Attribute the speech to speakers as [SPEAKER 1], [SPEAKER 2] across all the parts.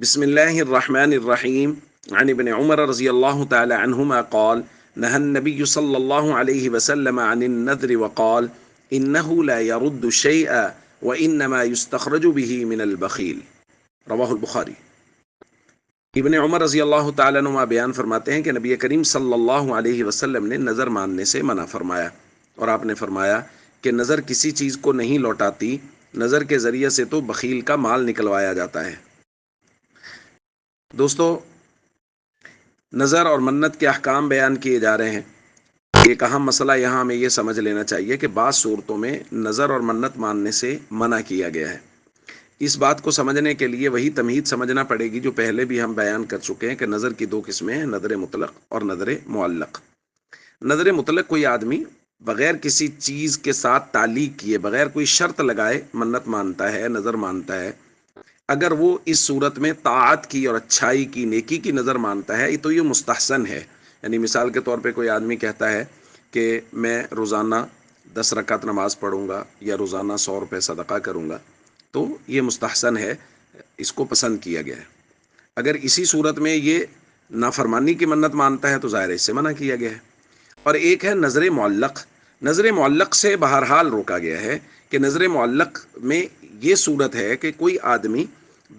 [SPEAKER 1] بسم الله الرحمن الرحيم. عن ابن عمر رضي الله تعالى عنهما قال: نهى النبي صلى الله عليه وسلم عن النذر وقال: إنه لا يرد شيئا وإنما يستخرج به من البخيل. رواہ البخاری۔ ابن عمر رضی اللہ تعالیٰ عنہما بیان فرماتے ہیں کہ نبی کریم صلی اللہ علیہ وسلم نے نظر ماننے سے منع فرمایا، اور آپ نے فرمایا کہ نظر کسی چیز کو نہیں لوٹاتی، نظر کے ذریعے سے تو بخیل کا مال نکلوایا جاتا ہے۔ دوستو، نظر اور منت کے احکام بیان کیے جا رہے ہیں۔ ایک اہم مسئلہ یہاں ہمیں یہ سمجھ لینا چاہیے کہ بعض صورتوں میں نظر اور منت ماننے سے منع کیا گیا ہے۔ اس بات کو سمجھنے کے لیے وہی تمہید سمجھنا پڑے گی جو پہلے بھی ہم بیان کر چکے ہیں کہ نظر کی دو قسمیں ہیں، نظر مطلق اور نظر معلق۔ نظر مطلق کوئی آدمی بغیر کسی چیز کے ساتھ تعلیق کیے، بغیر کوئی شرط لگائے منت مانتا ہے، نظر مانتا ہے۔ اگر وہ اس صورت میں طاعت کی اور اچھائی کی، نیکی کی نظر مانتا ہے تو یہ مستحسن ہے۔ یعنی مثال کے طور پہ کوئی آدمی کہتا ہے کہ میں روزانہ 10 رکعت نماز پڑھوں گا یا روزانہ 100 روپے صدقہ کروں گا، تو یہ مستحسن ہے، اس کو پسند کیا گیا ہے۔ اگر اسی صورت میں یہ نافرمانی کی منت مانتا ہے تو ظاہر اس سے منع کیا گیا ہے۔ اور ایک ہے نظر معلق۔ نظر معلق سے بہرحال روکا گیا ہے کہ نظر معلق میں یہ صورت ہے کہ کوئی آدمی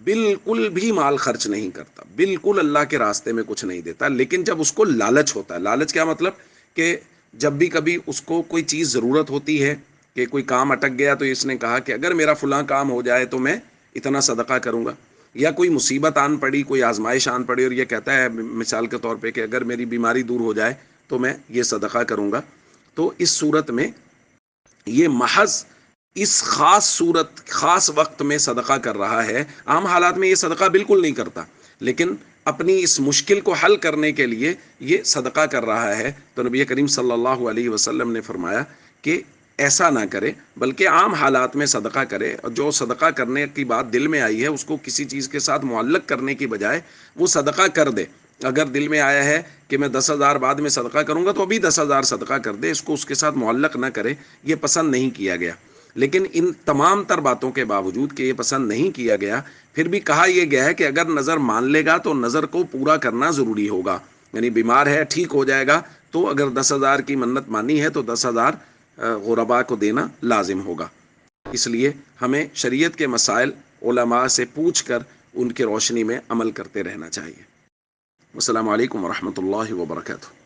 [SPEAKER 1] بالکل بھی مال خرچ نہیں کرتا، بالکل اللہ کے راستے میں کچھ نہیں دیتا، لیکن جب اس کو لالچ ہوتا ہے، لالچ کیا مطلب کہ جب بھی کبھی اس کو کوئی چیز ضرورت ہوتی ہے کہ کوئی کام اٹک گیا تو اس نے کہا کہ اگر میرا فلاں کام ہو جائے تو میں اتنا صدقہ کروں گا، یا کوئی مصیبت آن پڑی، کوئی آزمائش آن پڑی اور یہ کہتا ہے مثال کے طور پہ کہ اگر میری بیماری دور ہو جائے تو میں یہ صدقہ کروں گا، تو اس صورت میں یہ محض اس خاص صورت، خاص وقت میں صدقہ کر رہا ہے۔ عام حالات میں یہ صدقہ بالکل نہیں کرتا، لیکن اپنی اس مشکل کو حل کرنے کے لیے یہ صدقہ کر رہا ہے۔ تو نبی کریم صلی اللہ علیہ وسلم نے فرمایا کہ ایسا نہ کرے، بلکہ عام حالات میں صدقہ کرے، اور جو صدقہ کرنے کی بات دل میں آئی ہے اس کو کسی چیز کے ساتھ معلق کرنے کی بجائے وہ صدقہ کر دے۔ اگر دل میں آیا ہے کہ میں 10,000 بعد میں صدقہ کروں گا تو ابھی 10,000 صدقہ کر دے، اس کو اس کے ساتھ معلق نہ کرے۔ یہ پسند نہیں کیا گیا۔ لیکن ان تمام تر باتوں کے باوجود کہ یہ پسند نہیں کیا گیا، پھر بھی کہا یہ گیا ہے کہ اگر نظر مان لے گا تو نظر کو پورا کرنا ضروری ہوگا۔ یعنی بیمار ہے، ٹھیک ہو جائے گا، تو اگر 10,000 کی منت مانی ہے تو 10,000 غرباء کو دینا لازم ہوگا۔ اس لیے ہمیں شریعت کے مسائل علماء سے پوچھ کر ان کی روشنی میں عمل کرتے رہنا چاہیے۔ السلام علیکم ورحمۃ اللہ وبرکاتہ۔